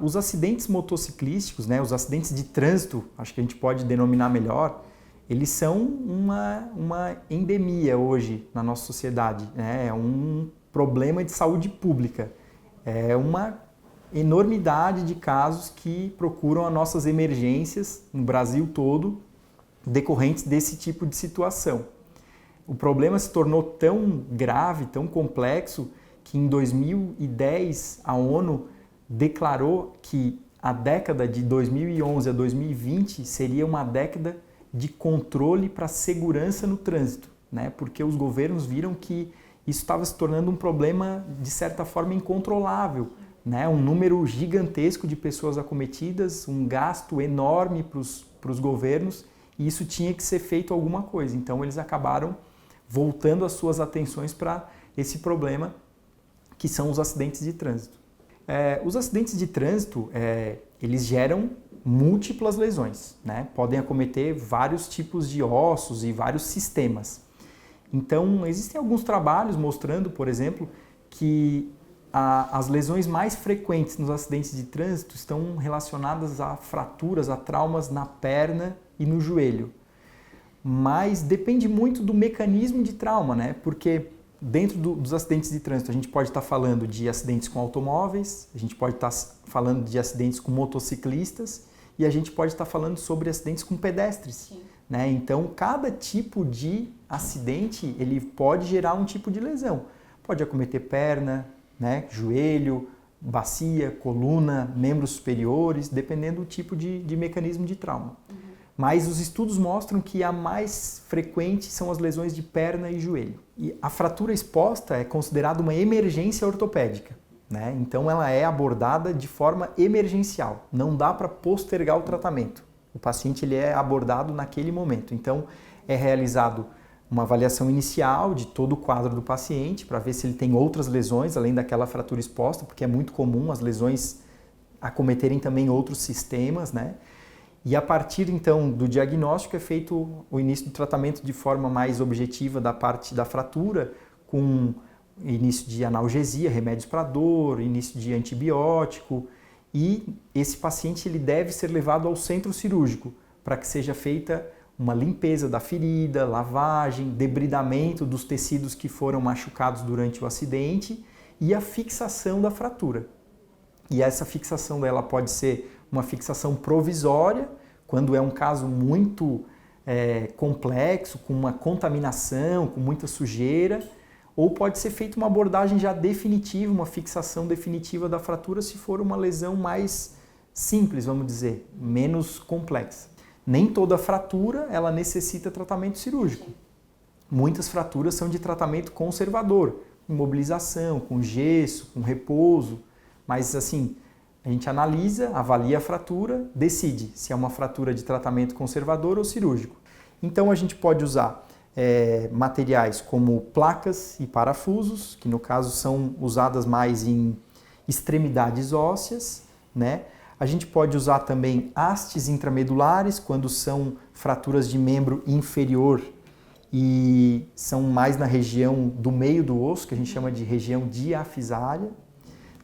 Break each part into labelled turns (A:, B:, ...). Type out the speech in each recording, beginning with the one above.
A: Os acidentes motociclísticos, né, os acidentes de trânsito, acho que a gente pode denominar melhor, eles são uma endemia hoje na nossa sociedade, né? É um problema de saúde pública. É uma enormidade de casos que procuram as nossas emergências no Brasil todo, decorrentes desse tipo de situação. O problema se tornou tão grave, tão complexo, que em 2010 a ONU declarou que a década de 2011 a 2020 seria uma década de controle para a segurança no trânsito, né? Porque os governos viram que isso estava se tornando um problema, de certa forma, incontrolável, né? Um número gigantesco de pessoas acometidas, um gasto enorme para os governos, e isso tinha que ser feito alguma coisa. Então eles acabaram voltando as suas atenções para esse problema, que são os acidentes de trânsito. Os acidentes de trânsito, eles geram múltiplas lesões, né? Podem acometer vários tipos de ossos e vários sistemas. Então, existem alguns trabalhos mostrando, por exemplo, que as lesões mais frequentes nos acidentes de trânsito estão relacionadas a fraturas, a traumas na perna e no joelho. Mas depende muito do mecanismo de trauma, né? Porque dentro dos acidentes de trânsito a gente pode estar falando de acidentes com automóveis, a gente pode estar falando de acidentes com motociclistas e a gente pode estar falando sobre acidentes com pedestres, né? Então, cada tipo de acidente ele pode gerar um tipo de lesão. Pode acometer perna, né? Joelho, bacia, coluna, membros superiores, dependendo do tipo de mecanismo de trauma. Mas os estudos mostram que a mais frequente são as lesões de perna e joelho. E a fratura exposta é considerada uma emergência ortopédica, né? Então ela é abordada de forma emergencial, não dá para postergar o tratamento. O paciente ele é abordado naquele momento. Então é realizado uma avaliação inicial de todo o quadro do paciente para ver se ele tem outras lesões além daquela fratura exposta, porque é muito comum as lesões acometerem também outros sistemas, né? E a partir, então, do diagnóstico é feito o início do tratamento de forma mais objetiva da parte da fratura, com início de analgesia, remédios para dor, início de antibiótico, e esse paciente ele deve ser levado ao centro cirúrgico para que seja feita uma limpeza da ferida, lavagem, debridamento dos tecidos que foram machucados durante o acidente e a fixação da fratura. E essa fixação dela pode ser uma fixação provisória, quando é um caso muito complexo, com uma contaminação, com muita sujeira, ou pode ser feita uma abordagem já definitiva, uma fixação definitiva da fratura, se for uma lesão mais simples, vamos dizer, menos complexa. Nem toda fratura ela necessita tratamento cirúrgico. Muitas fraturas são de tratamento conservador, com imobilização, com gesso, com repouso, mas assim, a gente analisa, avalia a fratura, decide se é uma fratura de tratamento conservador ou cirúrgico. Então a gente pode usar materiais como placas e parafusos, que no caso são usadas mais em extremidades ósseas, né? A gente pode usar também hastes intramedulares, quando são fraturas de membro inferior e são mais na região do meio do osso, que a gente chama de região diafisária,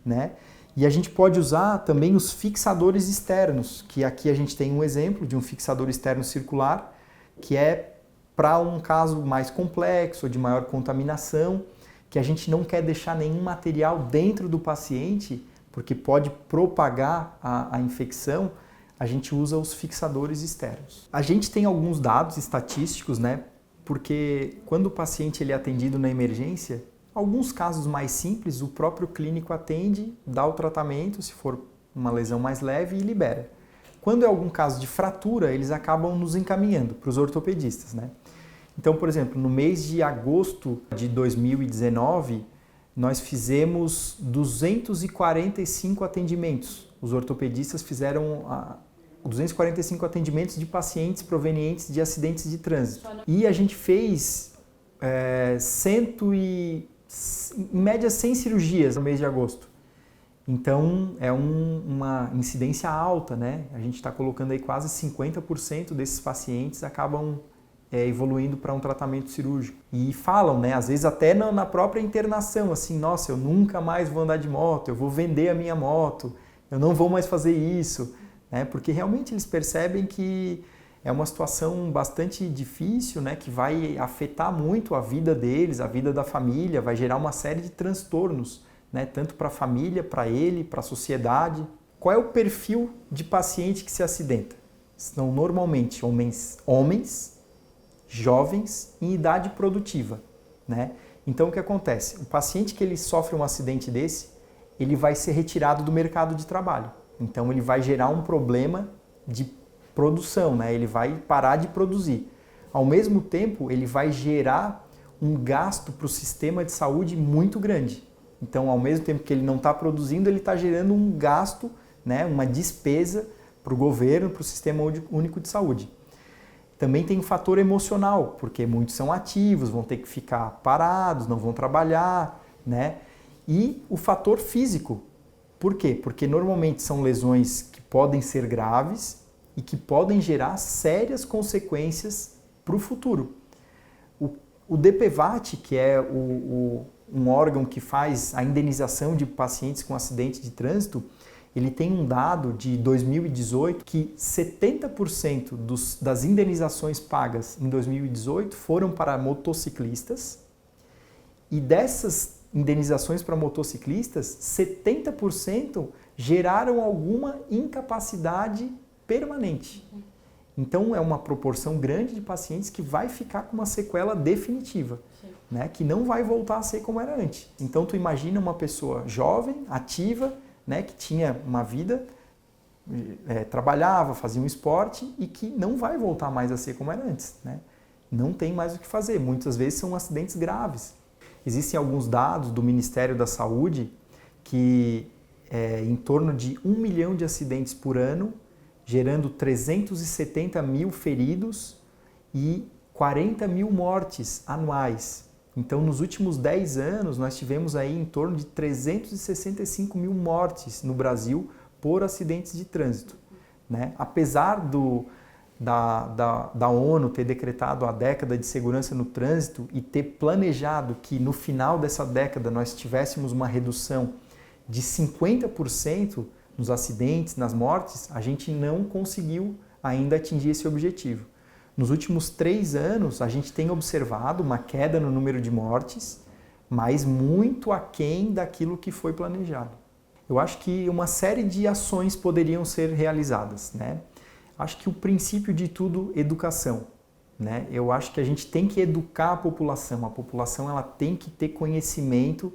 A: né? E a gente pode usar também os fixadores externos, que aqui a gente tem um exemplo de um fixador externo circular, que é para um caso mais complexo, ou de maior contaminação, que a gente não quer deixar nenhum material dentro do paciente, porque pode propagar a infecção, a gente usa os fixadores externos. A gente tem alguns dados estatísticos, né? Porque quando o paciente ele é atendido na emergência, alguns casos mais simples, o próprio clínico atende, dá o tratamento, se for uma lesão mais leve, e libera. Quando é algum caso de fratura, eles acabam nos encaminhando para os ortopedistas, né? Então, por exemplo, no mês de agosto de 2019, nós fizemos 245 atendimentos. Os ortopedistas fizeram 245 atendimentos de pacientes provenientes de acidentes de trânsito. E a gente fez em média 100 cirurgias no mês de agosto. Então é uma incidência alta, né? A gente está colocando aí quase 50% desses pacientes acabam evoluindo para um tratamento cirúrgico. E falam, né? Às vezes até na própria internação, assim, nossa, eu nunca mais vou andar de moto, eu vou vender a minha moto. eu não vou mais fazer isso, né? Porque realmente eles percebem que é uma situação bastante difícil, né? Que vai afetar muito a vida deles, a vida da família, vai gerar uma série de transtornos, né? Tanto para a família, para ele, para a sociedade. Qual é o perfil de paciente que se acidenta? São normalmente homens jovens em idade produtiva, né? Então o que acontece? O paciente que ele sofre um acidente desse, ele vai ser retirado do mercado de trabalho. Então ele vai gerar um problema de produção, né? Ele vai parar de produzir. Ao mesmo tempo, ele vai gerar um gasto para o sistema de saúde muito grande. Então, ao mesmo tempo que ele não está produzindo, ele está gerando um gasto, né? Uma despesa para o governo, para o Sistema Único de Saúde. Também tem o fator emocional, porque muitos são ativos, vão ter que ficar parados, não vão trabalhar, né? E o fator físico. Por quê? Porque normalmente são lesões que podem ser graves e que podem gerar sérias consequências para o futuro. O DPVAT, que é um órgão que faz a indenização de pacientes com acidente de trânsito, ele tem um dado de 2018 que 70% das indenizações pagas em 2018 foram para motociclistas, e dessas indenizações para motociclistas, 70% geraram alguma incapacidade permanente. Então é uma proporção grande de pacientes que vai ficar com uma sequela definitiva, né, que não vai voltar a ser como era antes. Então tu imagina uma pessoa jovem, ativa, né, que tinha uma vida, trabalhava, fazia um esporte e que não vai voltar mais a ser como era antes, né? Não tem mais o que fazer. Muitas vezes são acidentes graves. Existem alguns dados do Ministério da Saúde que em torno de 1 milhão de acidentes por ano, gerando 370 mil feridos e 40 mil mortes anuais. Então, nos últimos 10 anos, nós tivemos aí em torno de 365 mil mortes no Brasil por acidentes de trânsito, né? Apesar da ONU ter decretado a década de segurança no trânsito e ter planejado que no final dessa década nós tivéssemos uma redução de 50% nos acidentes, nas mortes, a gente não conseguiu ainda atingir esse objetivo. Nos últimos 3 anos, a gente tem observado uma queda no número de mortes, mas muito aquém daquilo que foi planejado. Eu acho que uma série de ações poderiam ser realizadas, né? Acho que o princípio de tudo é educação, né? Eu acho que a gente tem que educar a população ela tem que ter conhecimento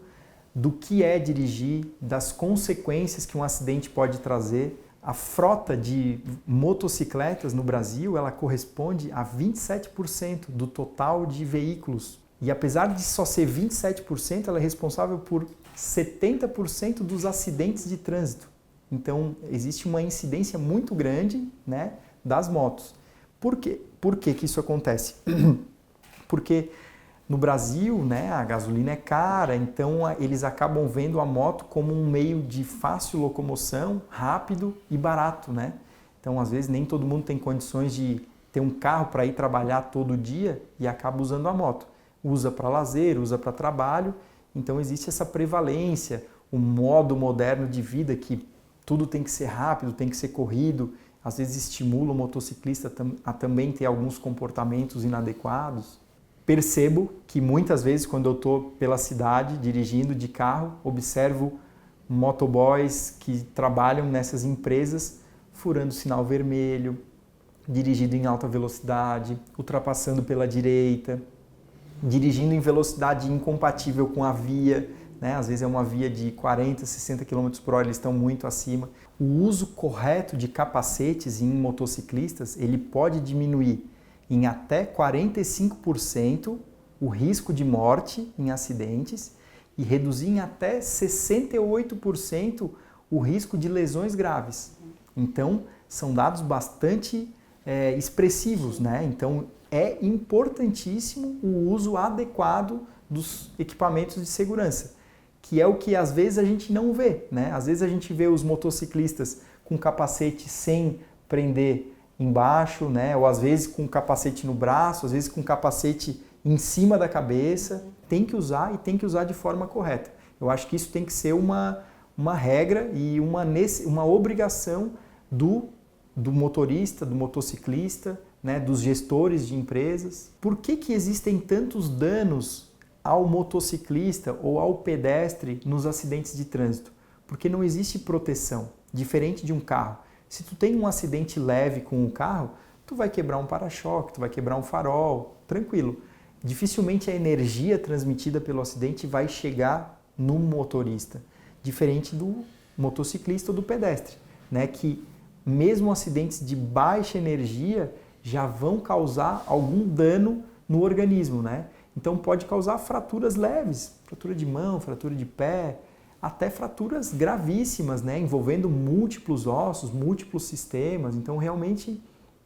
A: do que é dirigir, das consequências que um acidente pode trazer. A frota de motocicletas no Brasil, ela corresponde a 27% do total de veículos. E apesar de só ser 27%, ela é responsável por 70% dos acidentes de trânsito. Então, existe uma incidência muito grande, né, das motos. Por quê? Por que isso acontece? Porque no Brasil, né, a gasolina é cara, então eles acabam vendo a moto como um meio de fácil locomoção, rápido e barato, né? Então, às vezes, nem todo mundo tem condições de ter um carro para ir trabalhar todo dia e acaba usando a moto. Usa para lazer, usa para trabalho, então existe essa prevalência, o modo moderno de vida que tudo tem que ser rápido, tem que ser corrido, às vezes estimula o motociclista a também ter alguns comportamentos inadequados. Percebo que muitas vezes quando eu estou pela cidade dirigindo de carro, observo motoboys que trabalham nessas empresas furando sinal vermelho, dirigindo em alta velocidade, ultrapassando pela direita, dirigindo em velocidade incompatível com a via, né? Às vezes é uma via de 40, 60 km por hora, eles estão muito acima. O uso correto de capacetes em motociclistas, ele pode diminuir em até 45% o risco de morte em acidentes e reduzir em até 68% o risco de lesões graves. Então, são dados bastante expressivos, né? Então, é importantíssimo o uso adequado dos equipamentos de segurança, que é o que às vezes a gente não vê, né? Às vezes a gente vê os motociclistas com capacete sem prender embaixo, né? Ou às vezes com capacete no braço, às vezes com capacete em cima da cabeça. Tem que usar e tem que usar de forma correta. Eu acho que isso tem que ser uma uma regra e uma obrigação do motorista, do motociclista, né, dos gestores de empresas. Por que existem tantos danos ao motociclista ou ao pedestre nos acidentes de trânsito? Porque não existe proteção, diferente de um carro. Se tu tem um acidente leve com o carro, tu vai quebrar um para-choque, tu vai quebrar um farol, tranquilo. Dificilmente a energia transmitida pelo acidente vai chegar no motorista, diferente do motociclista ou do pedestre, né, que mesmo acidentes de baixa energia já vão causar algum dano no organismo, né? Então pode causar fraturas leves, fratura de mão, fratura de pé, até fraturas gravíssimas, né? Envolvendo múltiplos ossos, múltiplos sistemas. Então realmente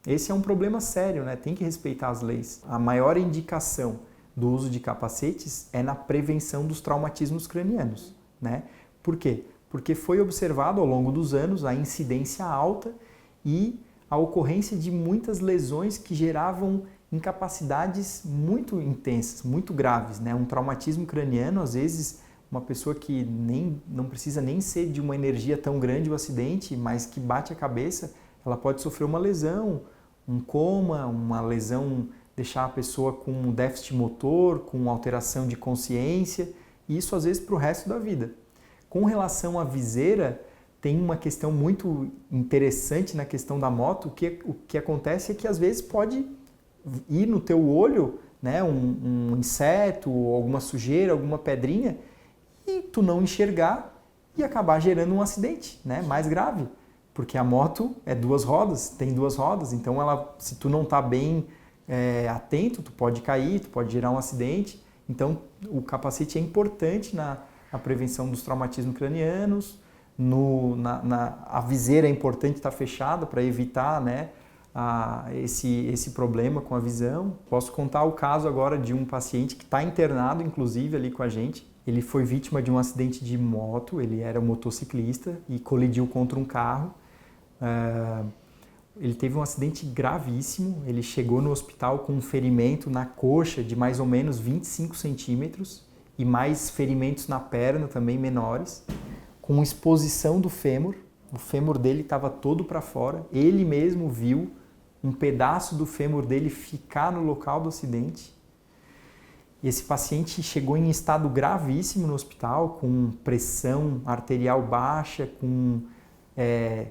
A: esse é um problema sério, né? Tem que respeitar as leis. A maior indicação do uso de capacetes é na prevenção dos traumatismos cranianos, né? Por quê? Porque foi observado ao longo dos anos a incidência alta e a ocorrência de muitas lesões que geravam incapacidades muito intensas, muito graves, né? Um traumatismo craniano, às vezes, uma pessoa que não precisa nem ser de uma energia tão grande o acidente, mas que bate a cabeça, ela pode sofrer uma lesão, um coma, uma lesão, deixar a pessoa com um déficit motor, com alteração de consciência, e isso às vezes para o resto da vida. Com relação à viseira, tem uma questão muito interessante na questão da moto. O que acontece é que às vezes pode ir no teu olho, né, um inseto, alguma sujeira, alguma pedrinha, e tu não enxergar e acabar gerando um acidente, né, mais grave. Porque a moto é duas rodas, tem duas rodas, então se tu não está bem atento, tu pode cair, tu pode gerar um acidente. Então o capacete é importante na prevenção dos traumatismos cranianos. A viseira é importante estar fechada para evitar, né, esse problema com a visão. Posso contar o caso agora de um paciente que está internado, inclusive, ali com a gente. Ele foi vítima de um acidente de moto, ele era motociclista e colidiu contra um carro. Ele teve um acidente gravíssimo, ele chegou no hospital com um ferimento na coxa de mais ou menos 25 centímetros e mais ferimentos na perna também menores, com exposição do fêmur. O fêmur dele estava todo para fora, ele mesmo viu um pedaço do fêmur dele ficar no local do acidente. Esse paciente chegou em estado gravíssimo no hospital, com pressão arterial baixa, com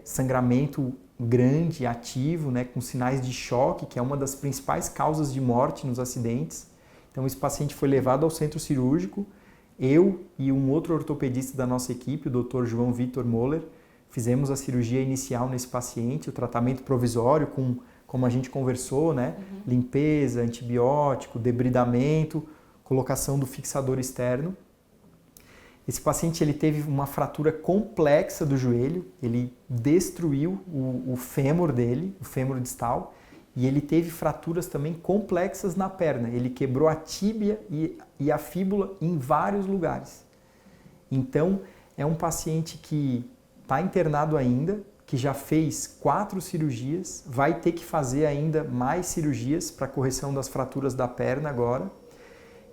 A: sangramento grande, ativo, né, com sinais de choque, que é uma das principais causas de morte nos acidentes. Então esse paciente foi levado ao centro cirúrgico. Eu e um outro ortopedista da nossa equipe, o Dr. João Vitor Moller, fizemos a cirurgia inicial nesse paciente, o tratamento provisório, como a gente conversou, né? Limpeza, antibiótico, debridamento, colocação do fixador externo. Esse paciente ele teve uma fratura complexa do joelho, ele destruiu o fêmur dele, o fêmur distal, e ele teve fraturas também complexas na perna. Ele quebrou a tíbia e a fíbula em vários lugares. Então, é um paciente que está internado ainda, que já fez 4 cirurgias, vai ter que fazer ainda mais cirurgias para correção das fraturas da perna agora.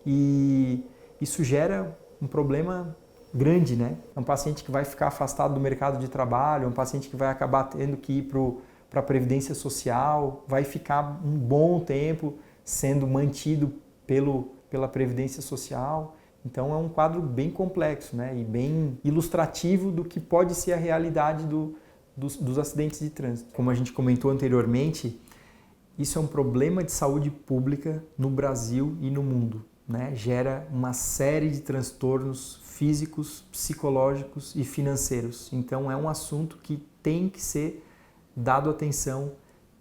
A: E isso gera um problema grande, né? É um paciente que vai ficar afastado do mercado de trabalho, é um paciente que vai acabar tendo que ir para a Previdência Social, vai ficar um bom tempo sendo mantido pela Previdência Social. Então é um quadro bem complexo, né? E bem ilustrativo do que pode ser a realidade dos acidentes de trânsito. Como a gente comentou anteriormente, isso é um problema de saúde pública no Brasil e no mundo, né? Gera uma série de transtornos físicos, psicológicos e financeiros. Então é um assunto que tem que ser dado atenção,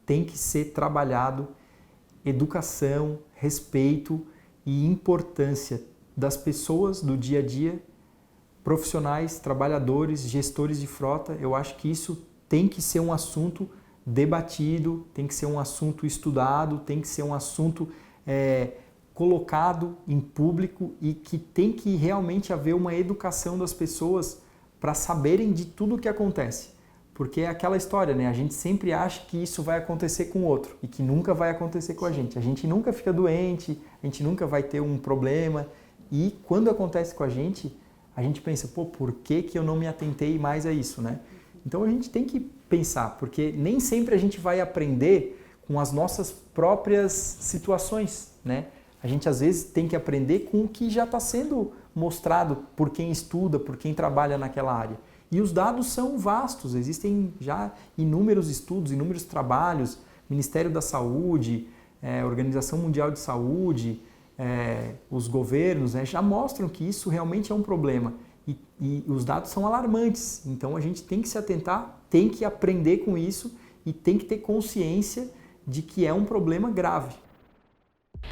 A: tem que ser trabalhado. Educação, respeito e importância das pessoas do dia a dia, profissionais, trabalhadores, gestores de frota. Eu acho que isso tem que ser um assunto debatido, tem que ser um assunto estudado, tem que ser um assunto colocado em público e que tem que realmente haver uma educação das pessoas para saberem de tudo o que acontece. Porque é aquela história, né? A gente sempre acha que isso vai acontecer com o outro e que nunca vai acontecer com a gente. A gente nunca fica doente, a gente nunca vai ter um problema. E quando acontece com a gente a gente pensa, pô, por que eu não me atentei mais a isso, né? Então a gente tem que pensar, porque nem sempre a gente vai aprender com as nossas próprias situações, né? A gente às vezes tem que aprender com o que já está sendo mostrado por quem estuda, por quem trabalha naquela área. E os dados são vastos, existem já inúmeros estudos, inúmeros trabalhos, Ministério da Saúde, Organização Mundial de Saúde, os governos, né, já mostram que isso realmente é um problema. E os dados são alarmantes, então a gente tem que se atentar, tem que aprender com isso e tem que ter consciência de que é um problema grave.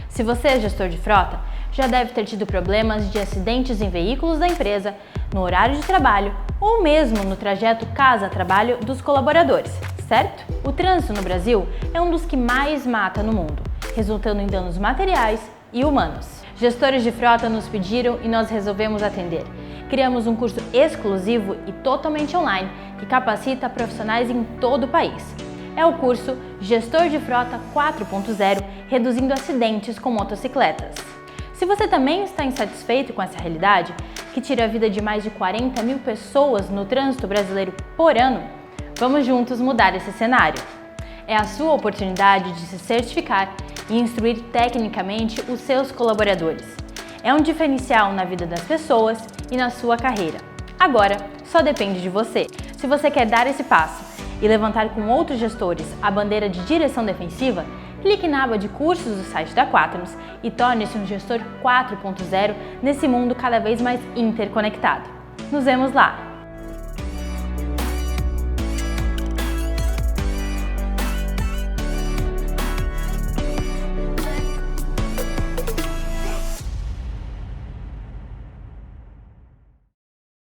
B: Se você é gestor de frota, já deve ter tido problemas de acidentes em veículos da empresa, no horário de trabalho ou mesmo no trajeto casa-trabalho dos colaboradores, certo? O trânsito no Brasil é um dos que mais mata no mundo, resultando em danos materiais e humanos. Gestores de frota nos pediram e nós resolvemos atender. Criamos um curso exclusivo e totalmente online que capacita profissionais em todo o país. É o curso Gestor de Frota 4.0, reduzindo acidentes com motocicletas. Se você também está insatisfeito com essa realidade, que tira a vida de mais de 40 mil pessoas no trânsito brasileiro por ano, vamos juntos mudar esse cenário. É a sua oportunidade de se certificar e instruir tecnicamente os seus colaboradores. É um diferencial na vida das pessoas e na sua carreira. Agora, só depende de você. Se você quer dar esse passo e levantar com outros gestores a bandeira de direção defensiva, clique na aba de cursos do site da Quaternos e torne-se um gestor 4.0 nesse mundo cada vez mais interconectado. Nos vemos lá!